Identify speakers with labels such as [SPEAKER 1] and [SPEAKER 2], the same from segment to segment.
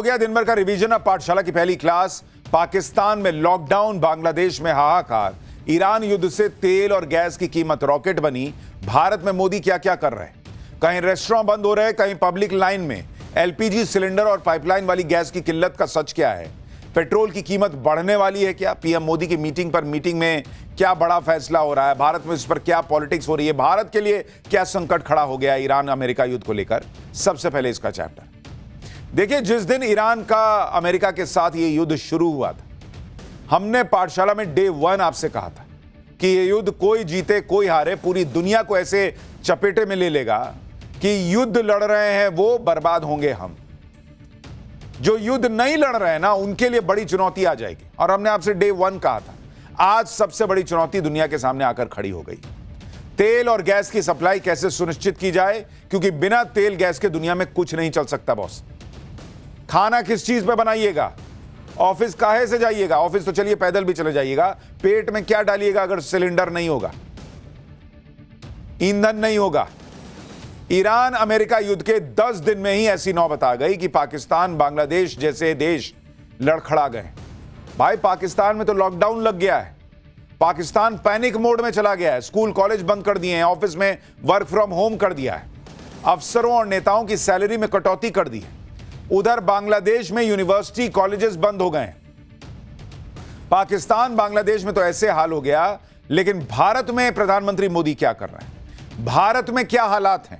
[SPEAKER 1] हो गया दिन भर का रिवीजन। अब पाठशाला की पहली क्लास। पाकिस्तान में लॉकडाउन, बांग्लादेश में हाहाकार, ईरान युद्ध से तेल और गैस की कीमत रॉकेट बनी। भारत में मोदी क्या क्या कर रहे हैं? कहीं रेस्टोरेंट बंद हो रहे, कहीं पब्लिक लाइन में। एलपीजी सिलेंडर और पाइपलाइन वाली गैस की किल्लत का सच क्या है? पेट्रोल की कीमत बढ़ने वाली है क्या? पीएम मोदी की मीटिंग में क्या बड़ा फैसला हो रहा है? भारत में इस पर क्या पॉलिटिक्स हो रही है? भारत के लिए क्या संकट खड़ा हो गया ईरान अमेरिका युद्ध को लेकर? सबसे पहले इसका चैप्टर देखिए। जिस दिन ईरान का अमेरिका के साथ ये युद्ध शुरू हुआ था, हमने पाठशाला में डे 1 आपसे कहा था कि ये युद्ध कोई जीते कोई हारे, पूरी दुनिया को ऐसे चपेटे में ले लेगा कि युद्ध लड़ रहे हैं वो, बर्बाद होंगे हम। जो युद्ध नहीं लड़ रहे हैं ना, उनके लिए बड़ी चुनौती आ जाएगी। और हमने आपसे डे 1 कहा था, आज सबसे बड़ी चुनौती दुनिया के सामने आकर खड़ी हो गई। तेल और गैस की सप्लाई कैसे सुनिश्चित की जाए, क्योंकि बिना तेल गैस के दुनिया में कुछ नहीं चल सकता बॉस। खाना किस चीज पे बनाइएगा? ऑफिस काहे से जाइएगा? ऑफिस तो चलिए पैदल भी चले जाइएगा। पेट में क्या डालिएगा अगर सिलेंडर नहीं होगा, ईंधन नहीं होगा? ईरान अमेरिका युद्ध के 10 दिन में ही ऐसी नौबत आ गई कि पाकिस्तान, बांग्लादेश जैसे देश लड़खड़ा गए। भाई, पाकिस्तान में तो लॉकडाउन लग गया है। पाकिस्तान पैनिक मोड में चला गया है। स्कूल कॉलेज बंद कर दिए हैं, ऑफिस में वर्क फ्रॉम होम कर दिया है, अफसरों और नेताओं की सैलरी में कटौती कर दी है। उधर बांग्लादेश में यूनिवर्सिटी कॉलेजेस बंद हो गए हैं। पाकिस्तान बांग्लादेश में तो ऐसे हाल हो गया, लेकिन भारत में प्रधानमंत्री मोदी क्या कर रहे हैं? भारत में क्या हालात हैं?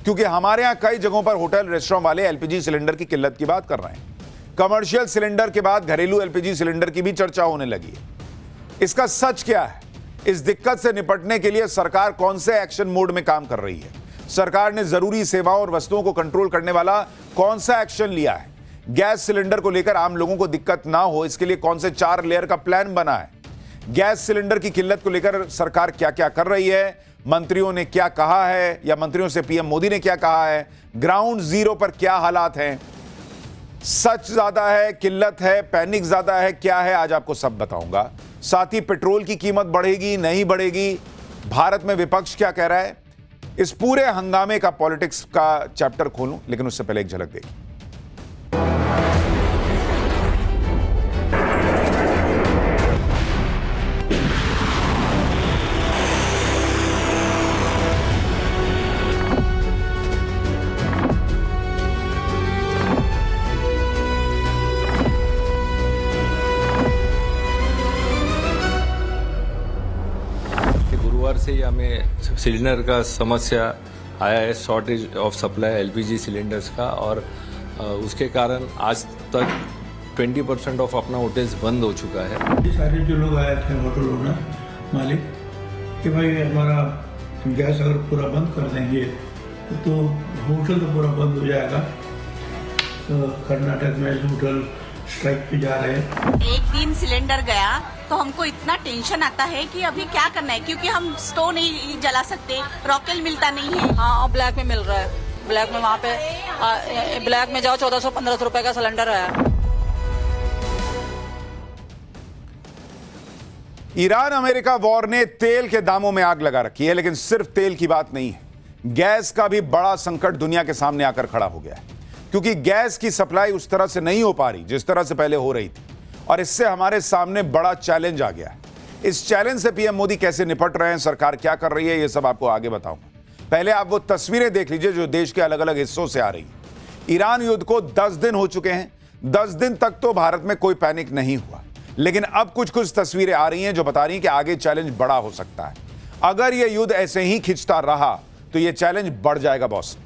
[SPEAKER 1] क्योंकि हमारे यहां कई जगहों पर होटल रेस्टोरेंट वाले एलपीजी सिलेंडर की किल्लत की बात कर रहे हैं। कमर्शियल सिलेंडर के बाद घरेलू एलपीजी सिलेंडर की भी चर्चा होने लगी है। इसका सच क्या है? इस दिक्कत से निपटने के लिए सरकार कौन से एक्शन मोड में काम कर रही है? सरकार ने जरूरी सेवाओं और वस्तुओं को कंट्रोल करने वाला कौन सा एक्शन लिया है? गैस सिलेंडर को लेकर आम लोगों को दिक्कत ना हो, इसके लिए कौन से 4 लेयर का प्लान बना है? गैस सिलेंडर की किल्लत को लेकर सरकार क्या क्या कर रही है? मंत्रियों ने क्या कहा है, या मंत्रियों से पीएम मोदी ने क्या कहा है? ग्राउंड जीरो पर क्या हालात हैं? सच ज्यादा है, किल्लत है, पैनिक ज्यादा है, क्या है? आज आपको सब बताऊंगा। साथ ही पेट्रोल की कीमत बढ़ेगी नहीं बढ़ेगी, भारत में विपक्ष क्या कह रहा है? इस पूरे हंगामे का पॉलिटिक्स का चैप्टर खोलूं, लेकिन उससे पहले एक झलक देखिए।
[SPEAKER 2] गुरुवार से ही हमें सिलेंडर का समस्या आया है, shortage of supply LPG cylinders का, और उसके कारण आज तक 20% ऑफ अपना होटल्स बंद हो चुका है।
[SPEAKER 3] सारे जो लोग आए थे होटल ओनर मालिक कि भाई हमारा गैस अगर पूरा बंद कर देंगे तो होटल तो पूरा बंद हो जाएगा। तो कर्नाटक में होटल स्ट्राइक पे जा रहे हैं।
[SPEAKER 4] एक दिन सिलेंडर गया तो हमको इतना टेंशन आता है कि अभी क्या करना है, क्योंकि हम स्टोव नहीं जला सकते, रॉकेल मिलता नहीं है।
[SPEAKER 5] हाँ, ब्लैक में मिल रहा है। ब्लैक में वहाँ पे ब्लैक में जाओ 1400-1500 रुपए का सिलेंडर है।
[SPEAKER 1] ईरान अमेरिका वॉर ने तेल के दामों में आग लगा रखी है, लेकिन सिर्फ तेल की बात नहीं है। गैस का भी बड़ा संकट दुनिया के सामने आकर खड़ा हो गया है, क्योंकि गैस की सप्लाई उस तरह से नहीं हो पा रही जिस तरह से पहले हो रही थी, और इससे हमारे सामने बड़ा चैलेंज आ गया है। इस चैलेंज से पीएम मोदी कैसे निपट रहे हैं, सरकार क्या कर रही है, ये सब आपको आगे बताऊंगा। पहले आप वो तस्वीरें देख लीजिए जो देश के अलग अलग हिस्सों से आ रही है। ईरान युद्ध को 10 दिन हो चुके हैं। 10 दिन तक तो भारत में कोई पैनिक नहीं हुआ, लेकिन अब कुछ तस्वीरें आ रही हैं जो बता रही हैं कि आगे चैलेंज बड़ा हो सकता है। अगर यह युद्ध ऐसे ही खिंचता रहा तो यह चैलेंज बढ़ जाएगा बॉस।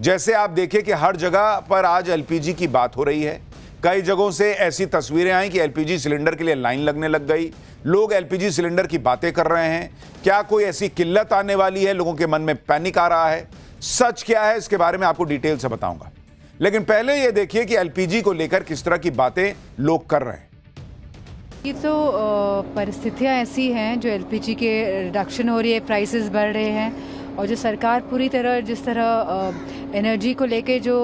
[SPEAKER 1] जैसे आप देखिए कि हर जगह पर आज एलपीजी की बात हो रही है। कई जगहों से ऐसी तस्वीरें आई कि एलपीजी सिलेंडर के लिए लाइन लगने लग गई। लोग एलपीजी सिलेंडर की बातें कर रहे हैं। क्या कोई ऐसी किल्लत आने वाली है? लोगों के मन में पैनिक आ रहा है। सच क्या है, इसके बारे में आपको डिटेल से बताऊंगा, लेकिन पहले यह देखिए कि एलपीजी को लेकर किस तरह की बातें लोग कर रहे हैं।
[SPEAKER 6] ये तो परिस्थितियाँ ऐसी हैं जो एलपीजी के रिडक्शन हो रही है, प्राइसेस बढ़ रहे हैं, और जो सरकार पूरी तरह जिस तरह एनर्जी को लेके जो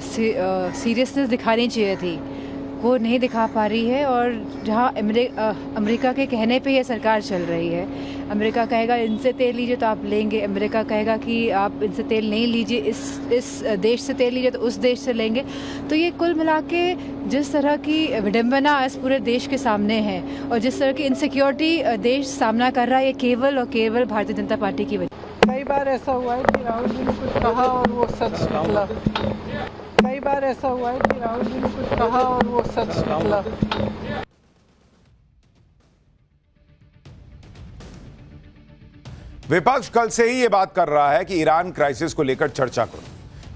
[SPEAKER 6] सीरियसनेस दिखानी चाहिए थी वो नहीं दिखा पा रही है। और जहाँ अमेरिका के कहने पे ये सरकार चल रही है, अमेरिका कहेगा इनसे तेल लीजिए तो आप लेंगे, अमेरिका कहेगा कि आप इनसे तेल नहीं लीजिए, इस देश से तेल लीजिए तो उस देश से लेंगे। तो ये कुल मिला के जिस तरह की विडम्बना इस पूरे देश के सामने है और जिस तरह की इनसिक्योरिटी देश सामना कर रहा है, ये केवल और केवल भारतीय जनता पार्टी की वजह।
[SPEAKER 7] कई बार ऐसा हुआ है कि राहुल जी ने कुछ कहा और वो सच निकला। कई बार ऐसा हुआ है कि राहुल जी ने कुछ कहा और वो सच निकला।
[SPEAKER 1] विपक्ष कल से ही ये बात कर रहा है कि ईरान क्राइसिस को लेकर चर्चा करो।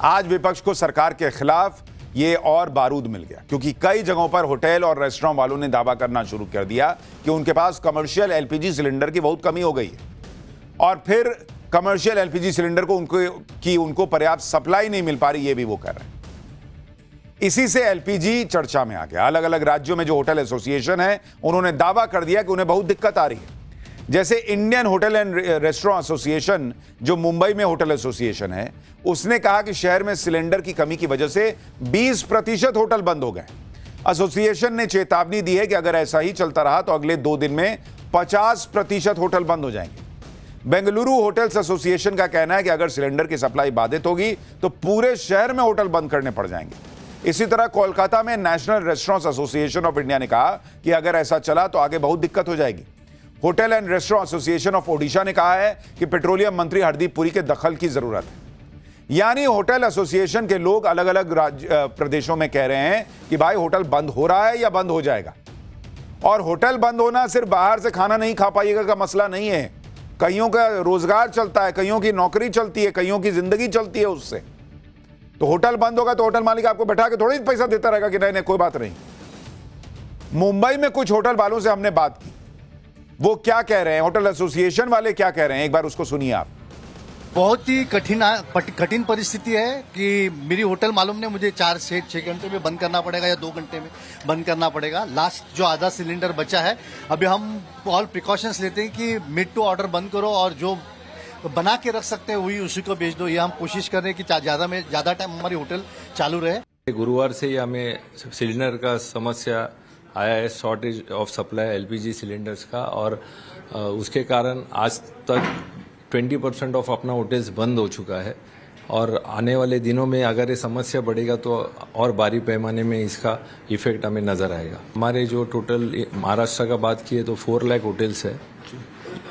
[SPEAKER 1] आज विपक्ष को सरकार के खिलाफ ये और बारूद मिल गया, क्योंकि कई जगहों पर होटल और रेस्टोरेंट वालों ने दावा करना शुरू कर दिया कि उनके पास कमर्शियल एलपीजी सिलेंडर की बहुत कमी हो गई है और फिर कमर्शियल एलपीजी सिलेंडर को उनको पर्याप्त सप्लाई नहीं मिल पा रही, ये भी वो कर रहे हैं। इसी से एलपीजी चर्चा में आ गया। अलग अलग राज्यों में जो होटल एसोसिएशन है, उन्होंने दावा कर दिया कि उन्हें बहुत दिक्कत आ रही है। जैसे Indian hotel and restaurant association, जो मुंबई में होटल एसोसिएशन है, उसने कहा कि शहर में सिलेंडर की कमी की वजह से 20% होटल बंद हो गए। एसोसिएशन ने चेतावनी दी है कि अगर ऐसा ही चलता रहा तो अगले 2 दिन में 50% होटल बंद हो जाएंगे। बेंगलुरु होटल्स एसोसिएशन का कहना है कि अगर सिलेंडर की सप्लाई बाधित होगी तो पूरे शहर में होटल बंद करने पड़ जाएंगे। इसी तरह कोलकाता में national restaurants association of India ने कहा कि अगर ऐसा चला तो आगे बहुत दिक्कत हो जाएगी। Hotel and restaurant association of Odisha ने कहा है कि पेट्रोलियम मंत्री हरदीप पुरी के दखल की जरूरत है। यानी होटल एसोसिएशन के लोग अलग अलग प्रदेशों में कह रहे हैं कि भाई होटल बंद हो रहा है या बंद हो जाएगा। और होटल बंद होना सिर्फ बाहर से खाना नहीं खा पाइएगा का मसला नहीं है। कईयों का रोजगार चलता है, कईयों की नौकरी चलती है, कईयों की जिंदगी चलती है उससे। तो होटल बंद होगा तो होटल मालिक आपको बैठा के थोड़ी पैसा देता रहेगा कि नहीं कोई बात नहीं। मुंबई में कुछ होटल वालों से हमने बात की, वो क्या कह रहे हैं, होटल एसोसिएशन वाले क्या कह रहे हैं, एक बार उसको सुनिए आप।
[SPEAKER 8] बहुत ही कठिन परिस्थिति है कि मेरी होटल मालूम नहीं, मुझे 4 से 6 घंटे में बंद करना पड़ेगा या 2 घंटे में बंद करना पड़ेगा। लास्ट जो आधा सिलेंडर बचा है, अभी हम ऑल प्रिकॉशंस लेते हैं कि मिड टू ऑर्डर बंद करो और जो बना के रख सकते हैं वही उसी को बेच दो। ये हम कोशिश कर रहे हैं कि ज्यादा टाइम हमारी होटल चालू रहे।
[SPEAKER 2] गुरुवार से ही हमें सिलेंडर का समस्या आया है, shortage of supply LPG cylinders का, और उसके कारण आज तक 20% ऑफ अपना होटल्स बंद हो चुका है। और आने वाले दिनों में अगर ये समस्या बढ़ेगा तो और भारी पैमाने में इसका इफेक्ट हमें नजर आएगा। हमारे जो टोटल महाराष्ट्र का बात किए तो 4 लाख होटल्स है,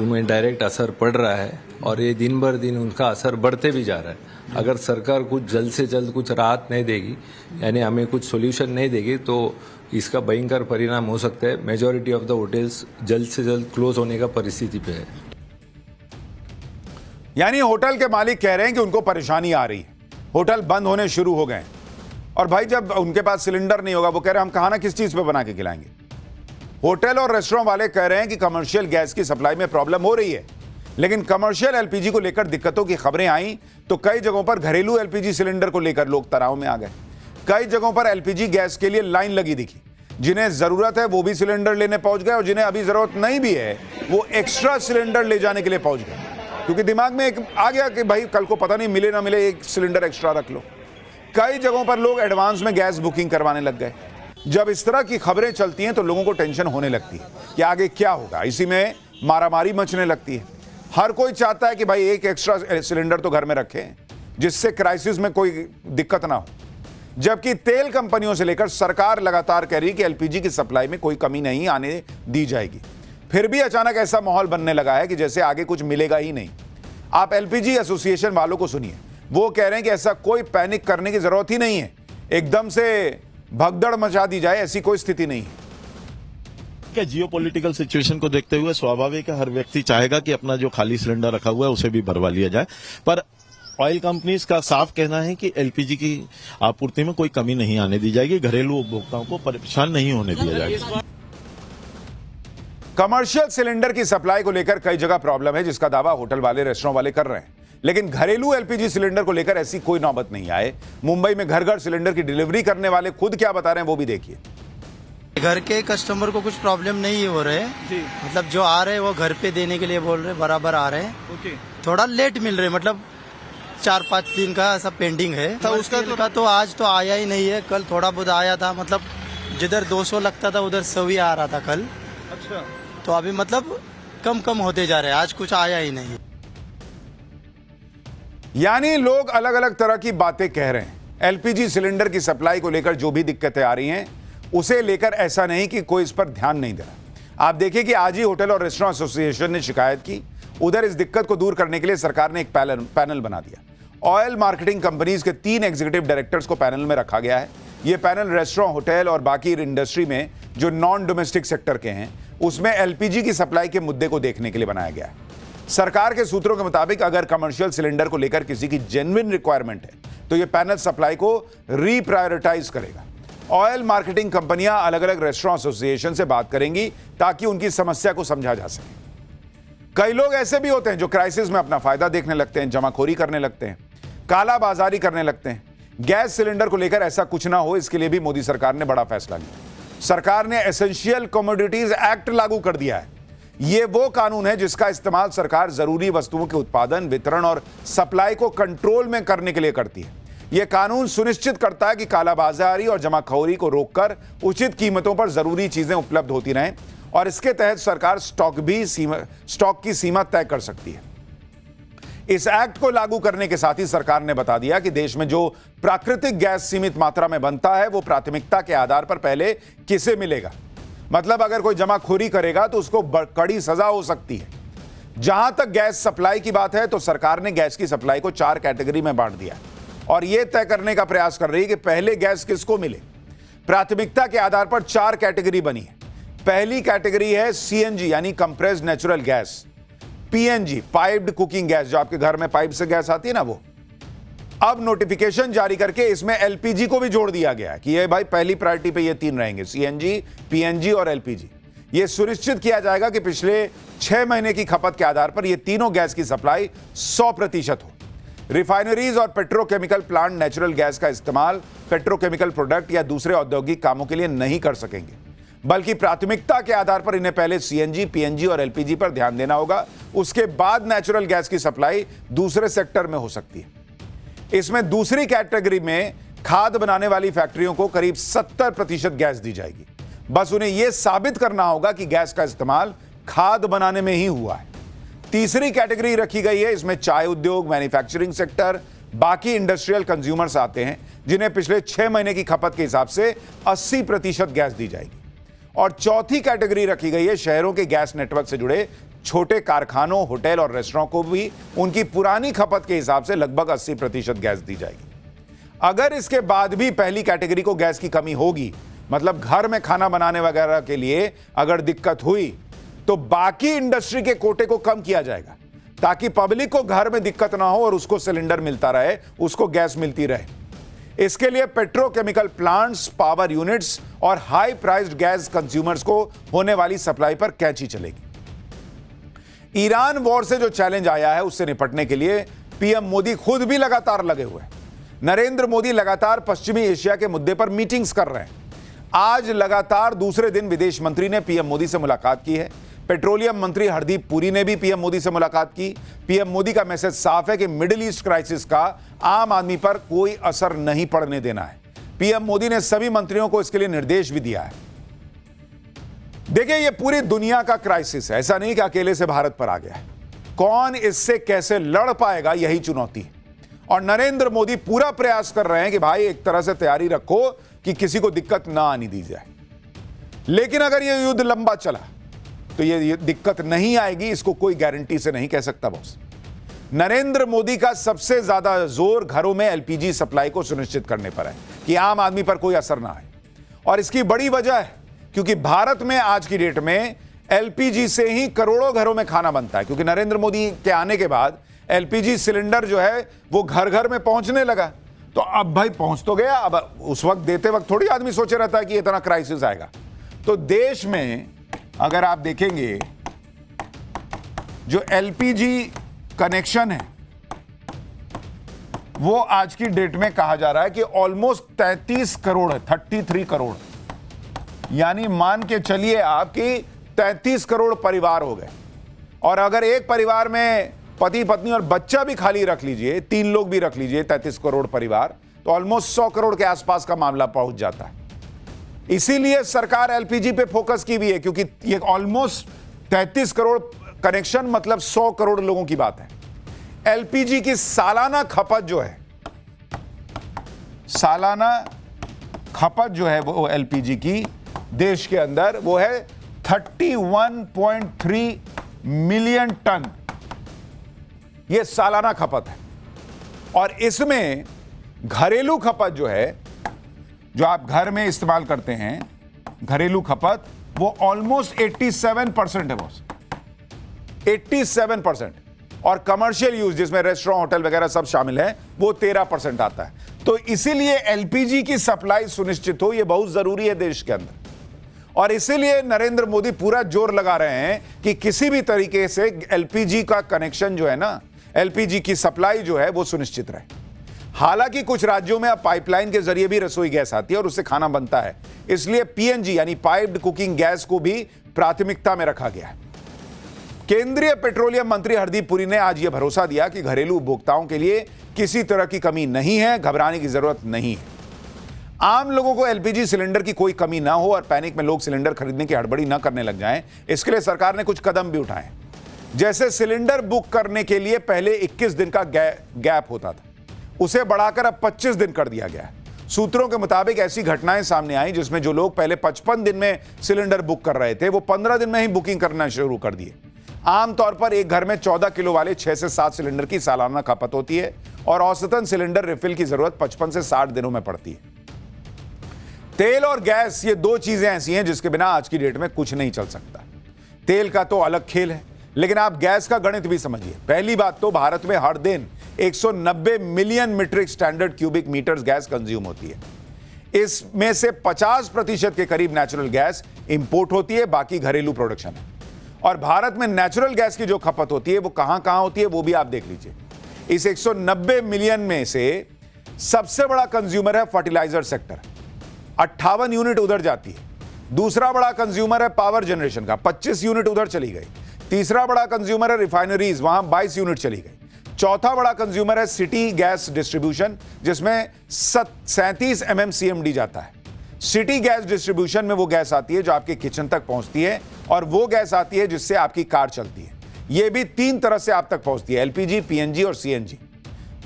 [SPEAKER 2] उनमें डायरेक्ट असर पड़ रहा है और ये दिन भर दिन उनका असर बढ़ते भी जा रहा है। अगर सरकार कुछ जल्द से जल्द कुछ राहत नहीं देगी, यानी हमें कुछ सोल्यूशन नहीं देगी, तो इसका भयंकर परिणाम हो सकता है। मेजॉरिटी ऑफ द होटल्स जल्द से जल्द क्लोज होने का परिस्थिति पे है।
[SPEAKER 1] यानी होटल के मालिक कह रहे हैं कि उनको परेशानी आ रही है, होटल बंद होने शुरू हो गए। और भाई जब उनके पास सिलेंडर नहीं होगा, वो कह रहे हैं हम खाना किस चीज पे बना के खिलाएंगे। होटल और रेस्टोरेंट वाले कह रहे हैं कि कमर्शियल गैस की सप्लाई में प्रॉब्लम हो रही है, लेकिन कमर्शियल एलपीजी को लेकर दिक्कतों की खबरें आई तो कई जगहों पर घरेलू एलपीजी सिलेंडर को लेकर लोग तनाव में आ गए। कई जगहों पर एलपीजी गैस के लिए लाइन लगी दिखी। जिन्हें जरूरत है वो भी सिलेंडर लेने पहुंच गए और जिन्हें अभी जरूरत नहीं भी है वो एक्स्ट्रा सिलेंडर ले जाने के लिए पहुंच गए, क्योंकि दिमाग में एक आ गया कि भाई कल को पता नहीं मिले ना मिले, एक सिलेंडर एक्स्ट्रा रख लो। कई जगहों पर लोग एडवांस में गैस बुकिंग करवाने लग गए। जब इस तरह की खबरें चलती हैं तो लोगों को टेंशन होने लगती है कि आगे क्या होगा। इसी में मारामारी मचने लगती है। हर कोई चाहता है कि भाई एक एक्स्ट्रा सिलेंडर तो घर में रखें जिससे क्राइसिस में कोई दिक्कत ना हो। जबकि तेल कंपनियों से लेकर सरकार लगातार कह रही है कि एलपीजी की सप्लाई में कोई कमी नहीं आने दी जाएगी। फिर भी अचानक ऐसा माहौल बनने लगा है कि जैसे आगे कुछ मिलेगा ही नहीं। आप एलपीजी एसोसिएशन वालों को सुनिए, वो कह रहे हैं कि ऐसा कोई पैनिक करने की जरूरत ही नहीं है, एकदम से भगदड़ मचा दी जाए ऐसी कोई स्थिति नहीं है।
[SPEAKER 9] क्या जियोपॉलिटिकल सिचुएशन को देखते हुए स्वाभाविक है, हर व्यक्ति चाहेगा कि अपना जो खाली सिलेंडर रखा हुआ है उसे भी भरवा लिया जाए, पर ऑयल कंपनीज का साफ कहना है कि एलपीजी की आपूर्ति में कोई कमी नहीं आने दी जाएगी, घरेलू उपभोक्ताओं को परेशान नहीं होने दिया जाएगा।
[SPEAKER 1] कमर्शियल सिलेंडर की सप्लाई को लेकर कई जगह प्रॉब्लम है, जिसका दावा होटल वाले रेस्टोरेंट वाले कर रहे हैं, लेकिन घरेलू एलपीजी सिलेंडर को लेकर ऐसी कोई नौबत नहीं आए। मुंबई में घर घर सिलेंडर की डिलीवरी करने वाले खुद क्या बता रहे हैं वो भी देखिए।
[SPEAKER 10] घर के कस्टमर को कुछ प्रॉब्लम नहीं हो रहे जी, मतलब जो आ रहे हैं वो घर पे देने के लिए बोल रहे, बराबर आ रहे हैं। ओके। थोड़ा लेट मिल रहे, मतलब 4-5 दिन का ऐसा पेंडिंग है। तो उसका तो आज तो आया ही नहीं है, कल थोड़ा बहुत आया था, मतलब जिधर 200 लगता था उधर 100 ही आ रहा था कल।
[SPEAKER 3] अच्छा,
[SPEAKER 10] तो अभी मतलब कम कम होते जा रहे हैं, आज कुछ आया ही नहीं।
[SPEAKER 1] यानी लोग अलग अलग तरह की बातें कह रहे हैं। एलपीजी सिलेंडर की सप्लाई को लेकर जो भी दिक्कतें आ रही हैं उसे लेकर ऐसा नहीं कि कोई इस पर ध्यान नहीं दे रहा। आप देखिए कि आज ही होटल और रेस्टोरेंट एसोसिएशन ने शिकायत की। उधर इस दिक्कत को दूर करने के लिए सरकार ने एक पैनल बना दिया। ऑयल मार्केटिंग कंपनीज के 3 एग्जीक्यूटिव डायरेक्टर्स को पैनल में रखा गया है। यह पैनल रेस्टोरेंट, होटल और बाकी इंडस्ट्री में जो नॉन डोमेस्टिक सेक्टर के हैं उसमें एलपीजी की सप्लाई के मुद्दे को देखने के लिए बनाया गया है। सरकार के सूत्रों के मुताबिक अगर कमर्शियल सिलेंडर को लेकर किसी की जेन्युइन रिक्वायरमेंट है तो यह पैनल सप्लाई को रीप्रायोरिटाइज करेगा। ऑयल मार्केटिंग कंपनियां अलग अलग रेस्टोरेंट एसोसिएशन से बात करेंगी ताकि उनकी समस्या को समझा जा सके। कई लोग ऐसे भी होते हैं जो क्राइसिस में अपना फायदा देखने लगते हैं, जमाखोरी करने लगते हैं, कालाबाजारी करने लगते हैं। गैस सिलेंडर को लेकर ऐसा कुछ ना हो, इसके लिए भी मोदी सरकार ने बड़ा फैसला लिया। सरकार ने एसेंशियल कमोडिटीज एक्ट लागू कर दिया है। यह वो कानून है जिसका इस्तेमाल सरकार जरूरी वस्तुओं के उत्पादन, वितरण और सप्लाई को कंट्रोल में करने के लिए करती है। यह कानून सुनिश्चित करता है कि कालाबाजारी और जमाखोरी को रोककर उचित कीमतों पर जरूरी चीजें उपलब्ध होती रहें और इसके तहत सरकार स्टॉक की सीमा तय कर सकती है। इस एक्ट को लागू करने के साथ ही सरकार ने बता दिया कि देश में जो प्राकृतिक गैस सीमित मात्रा में बनता है वो प्राथमिकता के आधार पर पहले किसे मिलेगा। मतलब अगर कोई जमाखोरी करेगा तो उसको कड़ी सजा हो सकती है। जहां तक गैस सप्लाई की बात है तो सरकार ने गैस की सप्लाई को 4 कैटेगरी में बांट दिया और यह तय करने का प्रयास कर रही है कि पहले गैस किसको मिले। प्राथमिकता के आधार पर 4 कैटेगरी बनी है। पहली कैटेगरी है सीएनजी यानी compressed natural gas, PNG piped cooking gas, जो आपके घर में पाइप से गैस आती है ना वो। अब नोटिफिकेशन जारी करके इसमें एलपीजी को भी जोड़ दिया गया है कि ये भाई पहली प्रायोरिटी पे ये 3 रहेंगे, सीएनजी, पीएनजी और एलपीजी। ये सुनिश्चित किया जाएगा कि पिछले 6 महीने की खपत के आधार पर ये तीनों गैस की सप्लाई 100% हो। रिफाइनरीज और पेट्रोकेमिकल प्लांट नेचुरल गैस का इस्तेमाल पेट्रोकेमिकल प्रोडक्ट या दूसरे औद्योगिक कामों के लिए नहीं कर सकेंगे, बल्कि प्राथमिकता के आधार पर इन्हें पहले सीएनजी, पीएनजी और एलपीजी पर ध्यान देना होगा। उसके बाद नेचुरल गैस की सप्लाई दूसरे सेक्टर में हो सकती है। इसमें दूसरी कैटेगरी में खाद बनाने वाली फैक्ट्रियों को करीब 70% गैस दी जाएगी। बस उन्हें यह साबित करना होगा कि गैस का इस्तेमाल खाद बनाने में ही हुआ है। तीसरी कैटेगरी रखी गई है, इसमें चाय उद्योग, मैन्युफैक्चरिंग सेक्टर, बाकी इंडस्ट्रियल कंज्यूमर्स आते हैं जिन्हें पिछले 6 महीने की खपत के हिसाब से 80% गैस दी जाएगी। और चौथी कैटेगरी रखी गई है शहरों के गैस नेटवर्क से जुड़े छोटे कारखानों, होटल और रेस्टोरेंट को भी उनकी पुरानी खपत के हिसाब से लगभग 80% गैस दी जाएगी। अगर इसके बाद भी पहली कैटेगरी को गैस की कमी होगी, मतलब घर में खाना बनाने वगैरह के लिए अगर दिक्कत हुई, तो बाकी इंडस्ट्री के कोटे को कम किया जाएगा ताकि पब्लिक को घर में दिक्कत ना हो और उसको सिलेंडर मिलता रहे, उसको गैस मिलती रहे। इसके लिए पेट्रोकेमिकल प्लांट्स, पावर यूनिट्स और हाई प्राइस्ड गैस कंज्यूमर्स को होने वाली सप्लाई पर कैंची चलेगी। ईरान वॉर से जो चैलेंज आया है उससे निपटने के लिए पीएम मोदी खुद भी लगातार लगे हुए हैं। नरेंद्र मोदी लगातार पश्चिमी एशिया के मुद्दे पर मीटिंग्स कर रहे हैं। आज लगातार दूसरे दिन विदेश मंत्री ने पीएम मोदी से मुलाकात की है। पेट्रोलियम मंत्री हरदीप पुरी ने भी पीएम मोदी से मुलाकात की। पीएम मोदी का मैसेज साफ है कि मिडिल ईस्ट क्राइसिस का आम आदमी पर कोई असर नहीं पड़ने देना है। पीएम मोदी ने सभी मंत्रियों को इसके लिए निर्देश भी दिया है। देखिए, यह पूरी दुनिया का क्राइसिस है, ऐसा नहीं कि अकेले से भारत पर आ गया है। कौन इससे कैसे लड़ पाएगा, यही चुनौती है। और नरेंद्र मोदी पूरा प्रयास कर रहे हैं कि भाई एक तरह से तैयारी रखो कि किसी को दिक्कत ना आने दी जाए। लेकिन अगर यह युद्ध लंबा चला तो ये दिक्कत नहीं आएगी, इसको कोई गारंटी से नहीं कह सकता बॉस। नरेंद्र मोदी का सबसे ज्यादा जोर घरों में एलपीजी सप्लाई को सुनिश्चित करने पर है कि आम आदमी पर कोई असर ना आए। और इसकी बड़ी वजह है क्योंकि भारत में आज की डेट में एलपीजी से ही करोड़ों घरों में खाना बनता है, क्योंकि नरेंद्र मोदी के आने के बाद एलपीजी सिलेंडर जो है वो घर घर में पहुंचने लगा। तो अब भाई पहुंच तो गया, अब उस वक्त देते वक्त थोड़ी आदमी सोचे रहता है कि इतना क्राइसिस आएगा। तो देश में अगर आप देखेंगे जो एलपीजी कनेक्शन है वो आज की डेट में कहा जा रहा है कि ऑलमोस्ट 33 करोड़ है, 33 करोड़। यानी मान के चलिए आपकी 33 करोड़ परिवार हो गए। और अगर एक परिवार में पति पत्नी और बच्चा भी खाली रख लीजिए, 3 लोग भी रख लीजिए, 33 करोड़ परिवार, तो ऑलमोस्ट 100 करोड़ के आसपास का मामला पहुंच जाता है। इसीलिए सरकार एलपीजी पे फोकस की भी है, क्योंकि ये ऑलमोस्ट 33 करोड़ कनेक्शन मतलब 100 करोड़ लोगों की बात है। एलपीजी की सालाना खपत जो है, सालाना खपत जो है वो एलपीजी की देश के अंदर वो है 31.3 मिलियन टन, ये सालाना खपत है। और इसमें घरेलू खपत जो है, जो आप घर में इस्तेमाल करते हैं, घरेलू खपत वो ऑलमोस्ट 87% है बॉस, 87%। और कमर्शियल यूज जिसमें रेस्टोरेंट, होटल वगैरह सब शामिल है, वो 13% आता है। तो इसीलिए एलपीजी की सप्लाई सुनिश्चित हो, ये बहुत जरूरी है देश के अंदर। और इसीलिए नरेंद्र मोदी पूरा जोर लगा रहे हैं कि किसी भी तरीके से एलपीजी का कनेक्शन जो है ना, एलपीजी की सप्लाई जो है वो सुनिश्चित रहे। हालांकि कुछ राज्यों में अब पाइपलाइन के जरिए भी रसोई गैस आती है और उससे खाना बनता है, इसलिए पीएनजी यानी पाइप्ड कुकिंग गैस को भी प्राथमिकता में रखा गया है। केंद्रीय पेट्रोलियम मंत्री हरदीप पुरी ने आज यह भरोसा दिया कि घरेलू उपभोक्ताओं के लिए किसी तरह की कमी नहीं है, घबराने की जरूरत नहीं है। आम लोगों को एलपीजी सिलेंडर की कोई कमी ना हो और पैनिक में लोग सिलेंडर खरीदने की हड़बड़ी ना करने लग जाएं, इसके लिए सरकार ने कुछ कदम भी उठाए। जैसे सिलेंडर बुक करने के लिए पहले 21 दिन का गैप होता था, उसे बढ़ाकर अब 25 दिन कर दिया गया है। सूत्रों के मुताबिक ऐसी घटनाएं सामने आई जिसमें जो लोग पहले 55 दिन में सिलेंडर बुक कर रहे थे, वो 15 दिन में ही बुकिंग करना शुरू कर दिए। आमतौर पर एक घर में 14 किलो वाले 6 से 7 सिलेंडर की सालाना खपत होती है और औसतन सिलेंडर रिफिल की जरूरत 55 से 60 दिनों में पड़ती है। तेल और गैस, ये दो चीजें ऐसी हैं जिसके बिना आज की डेट में कुछ नहीं चल सकता। तेल का तो अलग खेल है, लेकिन आप गैस का गणित भी समझिए। पहली बात तो भारत में हर दिन 190 million metric standard cubic metres gas consume होती है। इसमें से 50% के करीब नेचुरल गैस इंपोर्ट होती है, बाकी घरेलू प्रोडक्शन है। और भारत में नेचुरल गैस की जो खपत होती है वो कहां कहां होती है वो भी आप देख लीजिए। इस 190 मिलियन में से सबसे बड़ा कंज्यूमर है फर्टिलाइजर सेक्टर, 58 यूनिट उधर जाती है। दूसरा बड़ा कंज्यूमर है पावर जनरेशन का, 25 यूनिट उधर चली गई। तीसरा बड़ा कंज्यूमर है रिफाइनरीज, वहां 22 यूनिट चली गई। चौथा बड़ा कंज्यूमर है सिटी गैस डिस्ट्रीब्यूशन, जिसमें 37 MMCMD जाता है। सिटी गैस डिस्ट्रीब्यूशन में वो गैस आती है जो आपके किचन तक पहुंचती है, और वो गैस आती है जिससे आपकी कार चलती है। ये भी 3 तरह से आप तक पहुंचती है, एलपीजी, पीएनजी और सीएनजी।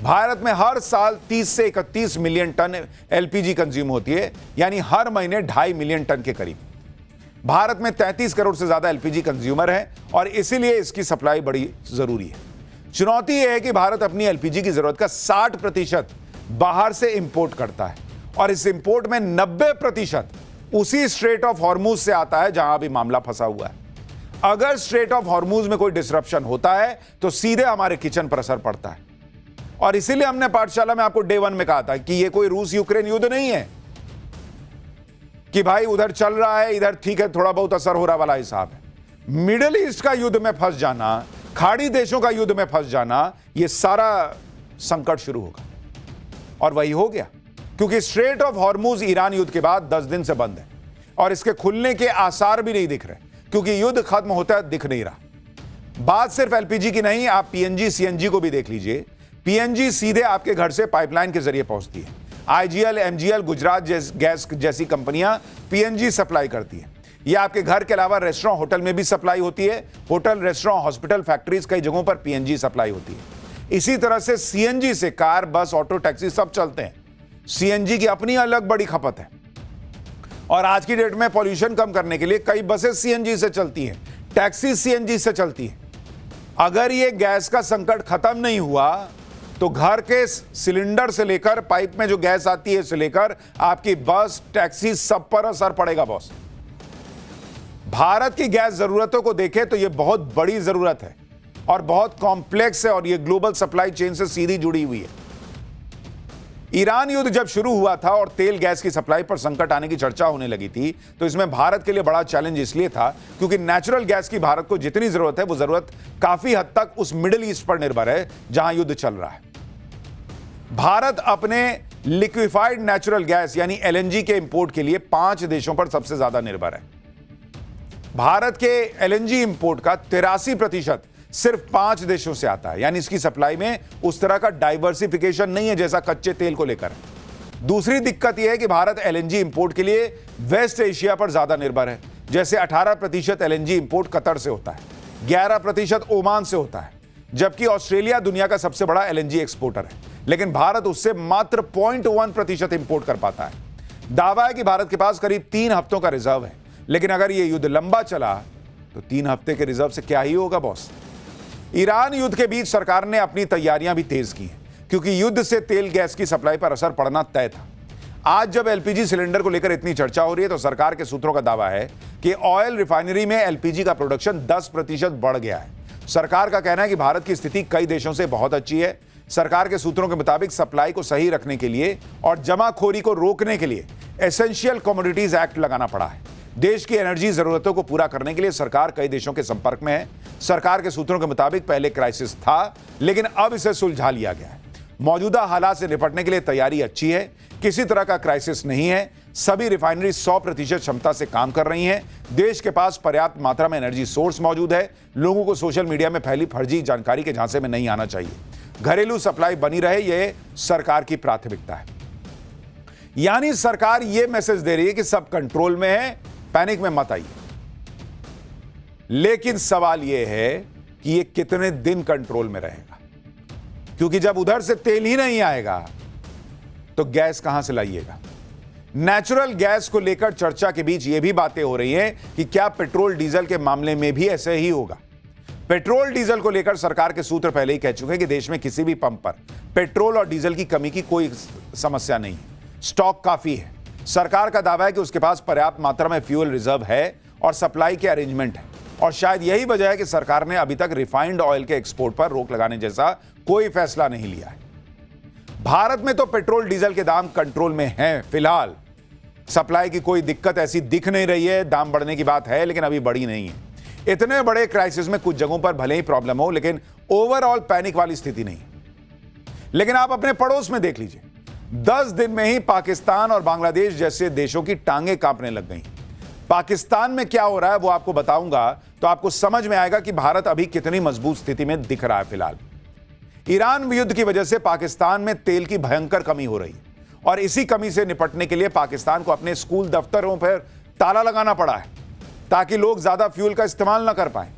[SPEAKER 1] भारत में हर साल 30 से 31 मिलियन टन एलपीजी कंज्यूम होती है, यानी हर महीने 2.5 मिलियन टन के करीब। भारत में 33 करोड़ से ज्यादा एलपीजी कंज्यूमर है और इसीलिए इसकी सप्लाई बड़ी जरूरी है। चुनौती यह है कि भारत अपनी एलपीजी की जरूरत का 60% बाहर से इंपोर्ट करता है, और इस इंपोर्ट में 90% उसी स्ट्रेट ऑफ हॉर्मूज से आता है जहां अभी मामला फंसा हुआ है। अगर स्ट्रेट ऑफ हॉर्मूज में कोई डिसरप्शन होता है तो सीधे हमारे किचन पर असर पड़ता है। और इसीलिए हमने पाठशाला में आपको डे 1 में कहा था कि यह कोई रूस यूक्रेन युद्ध नहीं है कि भाई उधर चल रहा है, इधर ठीक है, थोड़ा बहुत असर हो रहा वाला हिसाब है। मिडिल ईस्ट का युद्ध में फंस जाना, खाड़ी देशों का युद्ध में फंस जाना, यह सारा संकट शुरू होगा। और वही हो गया, क्योंकि स्ट्रेट ऑफ हॉर्मूज ईरान युद्ध के बाद 10 दिन से बंद है और इसके खुलने के आसार भी नहीं दिख रहे, क्योंकि युद्ध खत्म होता है दिख नहीं रहा। बात सिर्फ एलपीजी की नहीं, आप पीएनजी, सीएनजी को भी देख लीजिए। पीएनजी सीधे आपके घर से पाइपलाइन के जरिए पहुंचती है। आईजीएल, एमजीएल, गुजरात गैस जैसी कंपनियां पीएनजी सप्लाई करती हैं। यह आपके घर के अलावा रेस्टोरेंट, होटल में भी सप्लाई होती है। होटल, रेस्टोरेंट, हॉस्पिटल, फैक्ट्रीज, कई जगहों पर पीएनजी सप्लाई होती है। इसी तरह से सीएनजी से कार, बस, ऑटो, टैक्सी सब चलते हैं। सीएनजी की अपनी अलग बड़ी खपत है और आज की डेट में पॉल्यूशन कम करने के लिए कई बसें सीएनजी से चलती हैं, टैक्सी सीएनजी से चलती हैं। अगर ये गैस का संकट खत्म नहीं हुआ तो घर के सिलेंडर से लेकर पाइप में जो गैस आती है से लेकर आपकी बस, टैक्सी, सब पर असर पड़ेगा बॉस। भारत की गैस जरूरतों को देखें तो यह बहुत बड़ी जरूरत है और बहुत कॉम्प्लेक्स है और यह ग्लोबल सप्लाई चेन से सीधी जुड़ी हुई है। ईरान युद्ध जब शुरू हुआ था और तेल गैस की सप्लाई पर संकट आने की चर्चा होने लगी थी, तो इसमें भारत के लिए बड़ा चैलेंज इसलिए था क्योंकि नेचुरल गैस की भारत को जितनी जरूरत है वो जरूरत काफी हद तक उस मिडिल ईस्ट पर निर्भर है जहां युद्ध चल रहा है। भारत अपने लिक्विफाइड नेचुरल गैस यानी एलएनजी के इंपोर्ट के लिए 5 देशों पर सबसे ज्यादा निर्भर है। भारत के एलएनजी इंपोर्ट का 83% सिर्फ 5 देशों से आता है, यानी इसकी सप्लाई में उस तरह का डाइवर्सिफिकेशन नहीं है जैसा कच्चे तेल को लेकर। दूसरी दिक्कत यह है कि भारत एलएनजी इंपोर्ट के लिए वेस्ट एशिया पर ज्यादा निर्भर है। जैसे 18% एलएनजी इंपोर्ट कतर से होता है, 11% ओमान से होता है, जबकि ऑस्ट्रेलिया दुनिया का सबसे बड़ा एलएनजी एक्सपोर्टर है, लेकिन भारत उससे मात्र 0.1% इंपोर्ट कर पाता है। दावा है कि भारत के पास करीब 3 हफ्तों का रिजर्व है, लेकिन अगर यह युद्ध लंबा चला तो 3 हफ्ते के रिजर्व से क्या ही होगा बॉस। ईरान युद्ध के बीच सरकार ने अपनी तैयारियां भी तेज की हैं, क्योंकि युद्ध से तेल गैस की सप्लाई पर असर पड़ना तय था। आज जब एलपीजी सिलेंडर को लेकर इतनी चर्चा हो रही है तो सरकार के सूत्रों का दावा है कि ऑयल रिफाइनरी में एलपीजी का प्रोडक्शन 10% बढ़ गया है। सरकार का कहना है कि भारत की स्थिति कई देशों से बहुत अच्छी है। सरकार के सूत्रों के मुताबिक सप्लाई को सही रखने के लिए और जमाखोरी को रोकने के लिए एसेंशियल कमोडिटीज एक्ट लगाना पड़ा है। देश की एनर्जी जरूरतों को पूरा करने के लिए सरकार कई देशों के संपर्क में है। सरकार के सूत्रों के मुताबिक पहले क्राइसिस था, लेकिन अब इसे सुलझा लिया गया है। मौजूदा हालात से निपटने के लिए तैयारी अच्छी है, किसी तरह का क्राइसिस नहीं है। सभी रिफाइनरी 100% क्षमता से काम कर रही हैं। देश के पास पर्याप्त मात्रा में एनर्जी सोर्स मौजूद है। लोगों को सोशल मीडिया में फैली फर्जी जानकारी के झांसे में नहीं आना चाहिए। घरेलू सप्लाई बनी रहे, यह सरकार की प्राथमिकता है। यानी सरकार यह मैसेज दे रही है कि सब कंट्रोल में है, पैनिक में मत आइए। लेकिन सवाल यह है कि यह कितने दिन कंट्रोल में रहेगा, क्योंकि जब उधर से तेल ही नहीं आएगा तो गैस कहां से लाइएगा। नेचुरल गैस को लेकर चर्चा के बीच यह भी बातें हो रही हैं कि क्या पेट्रोल डीजल के मामले में भी ऐसे ही होगा। पेट्रोल डीजल को लेकर सरकार के सूत्र पहले ही कह चुके हैं कि देश में किसी भी पंप पर पेट्रोल और डीजल की कमी की कोई समस्या नहीं है, स्टॉक काफी है। सरकार का दावा है कि उसके पास पर्याप्त मात्रा में फ्यूल रिजर्व है और सप्लाई के अरेंजमेंट है, और शायद यही वजह है कि सरकार ने अभी तक रिफाइंड ऑयल के एक्सपोर्ट पर रोक लगाने जैसा कोई फैसला नहीं लिया है। भारत में तो पेट्रोल डीजल के दाम कंट्रोल में हैं फिलहाल। सप्लाई की कोई दिक्कत ऐसी दिख नहीं रही है। दाम बढ़ने की बात है, लेकिन अभी बढ़ी नहीं है। इतने बड़े क्राइसिस में कुछ जगहों पर भले ही प्रॉब्लम हो, लेकिन ओवरऑल पैनिक वाली स्थिति नहीं। लेकिन आप अपने पड़ोस में देख लीजिए, 10 दिन में ही पाकिस्तान और बांग्लादेश जैसे देशों की टांगें कांपने लग गई। पाकिस्तान में क्या हो रहा है वो आपको बताऊंगा तो आपको समझ में आएगा कि भारत अभी कितनी मजबूत स्थिति में दिख रहा है। फिलहाल ईरान युद्ध की वजह से पाकिस्तान में तेल की भयंकर कमी हो रही है, और इसी कमी से निपटने के लिए पाकिस्तान को अपने स्कूल दफ्तरों पर ताला लगाना पड़ा है ताकि लोग ज्यादा फ्यूल का इस्तेमाल न कर पाए।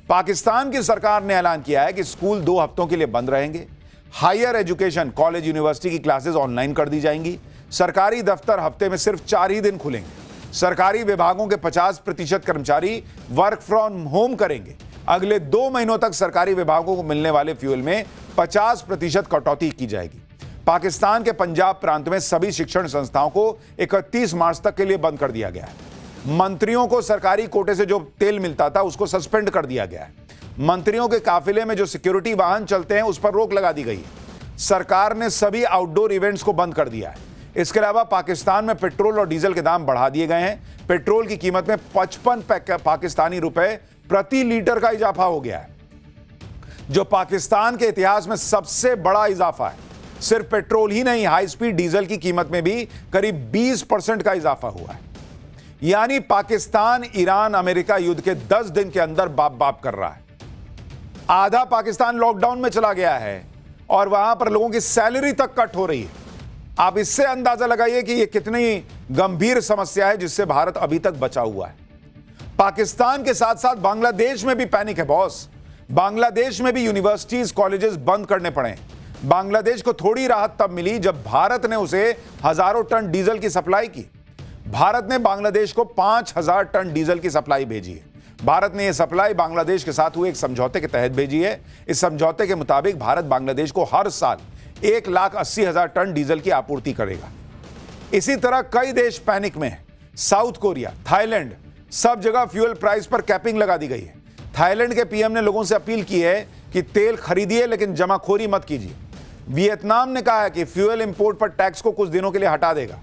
[SPEAKER 1] पाकिस्तान की सरकार ने ऐलान किया है कि स्कूल 2 हफ्तों के लिए बंद रहेंगे। हायर एजुकेशन, कॉलेज, यूनिवर्सिटी की क्लासेस ऑनलाइन कर दी जाएंगी। सरकारी दफ्तर हफ्ते में सिर्फ 4 ही दिन खुलेंगे। सरकारी विभागों के 50% कर्मचारी वर्क फ्रॉम होम करेंगे। अगले 2 महीनों तक सरकारी विभागों को मिलने वाले फ्यूल में 50% कटौती की जाएगी। पाकिस्तान के पंजाब प्रांत में सभी शिक्षण संस्थाओं को 31 मार्च तक के लिए बंद कर दिया गया है। मंत्रियों को सरकारी कोटे से जो तेल मिलता था उसको सस्पेंड कर दिया गया है। मंत्रियों के काफिले में जो सिक्योरिटी वाहन चलते हैं उस पर रोक लगा दी गई है। सरकार ने सभी आउटडोर इवेंट्स को बंद कर दिया है। इसके अलावा पाकिस्तान में पेट्रोल और डीजल के दाम बढ़ा दिए गए हैं। पेट्रोल की कीमत में 55 पाकिस्तानी रुपए प्रति लीटर का इजाफा हो गया है, जो पाकिस्तान के इतिहास में सबसे बड़ा इजाफा है। सिर्फ पेट्रोल ही नहीं, हाई स्पीड डीजल की कीमत में भी करीब 20% का इजाफा हुआ है। यानी पाकिस्तान ईरान अमेरिका युद्ध के 10 दिन के अंदर बाप बाप कर रहा है। आधा पाकिस्तान लॉकडाउन में चला गया है और वहां पर लोगों की सैलरी तक कट हो रही है। आप इससे अंदाजा लगाइए कि यह कितनी गंभीर समस्या है जिससे भारत अभी तक बचा हुआ है। पाकिस्तान के साथ साथ बांग्लादेश में भी पैनिक है बॉस। बांग्लादेश में भी यूनिवर्सिटीज, कॉलेजेस बंद करने पड़े। बांग्लादेश को थोड़ी राहत तब मिली जब भारत ने उसे हजारों टन डीजल की सप्लाई की। भारत ने बांग्लादेश को 5000 टन डीजल की सप्लाई भेजी है। भारत ने यह सप्लाई बांग्लादेश के साथ हुए एक समझौते के तहत भेजी है। इस समझौते के मुताबिक भारत बांग्लादेश को हर साल 1,80,000 टन डीजल की आपूर्ति करेगा। इसी तरह कई देश पैनिक में हैं। साउथ कोरिया, थाईलैंड, सब जगह फ्यूल प्राइस पर कैपिंग लगा दी गई है। थाईलैंड के पीएम ने लोगों से अपील की है कि तेल खरीदिए लेकिन जमाखोरी मत कीजिए। वियतनाम ने कहा है कि फ्यूल इंपोर्ट पर टैक्स को कुछ दिनों के लिए हटा देगा।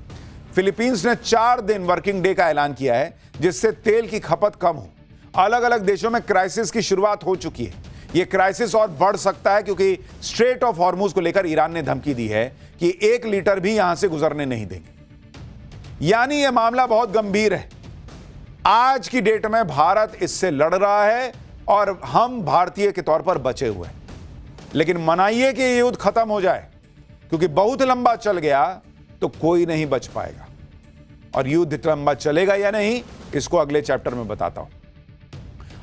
[SPEAKER 1] फिलीपींस ने 4 दिन वर्किंग डे का ऐलान किया है जिससे तेल की खपत कम हो। अलग अलग देशों में क्राइसिस की शुरुआत हो चुकी है। यह क्राइसिस और बढ़ सकता है क्योंकि स्ट्रेट ऑफ हॉर्मुज को लेकर ईरान ने धमकी दी है कि 1 लीटर भी यहां से गुजरने नहीं देंगे। यानी यह मामला बहुत गंभीर है। आज की डेट में भारत इससे लड़ रहा है और हम भारतीय के तौर पर बचे हुए हैं। लेकिन मनाइए कि यह युद्ध खत्म हो जाए, क्योंकि बहुत लंबा चल गया तो कोई नहीं बच पाएगा। और युद्ध लंबा चलेगा या नहीं, इसको अगले चैप्टर में बताता हूं।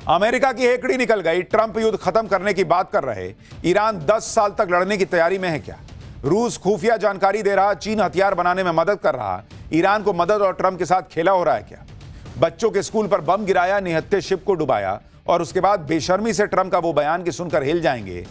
[SPEAKER 1] अमेरिका की हेकड़ी निकल गई। ट्रंप युद्ध खत्म करने की बात कर रहे, ईरान 10 साल तक लड़ने की तैयारी में है क्या? रूस खुफिया जानकारी दे रहा, चीन हथियार बनाने में मदद कर रहा, ईरान को मदद और ट्रंप के साथ खेला हो रहा है क्या? बच्चों के स्कूल पर बम गिराया, निहत्थे शिप को डुबाया और उसके बाद बेशर्मी से ट्रंप का वो बयान कि सुनकर हिल जाएंगे,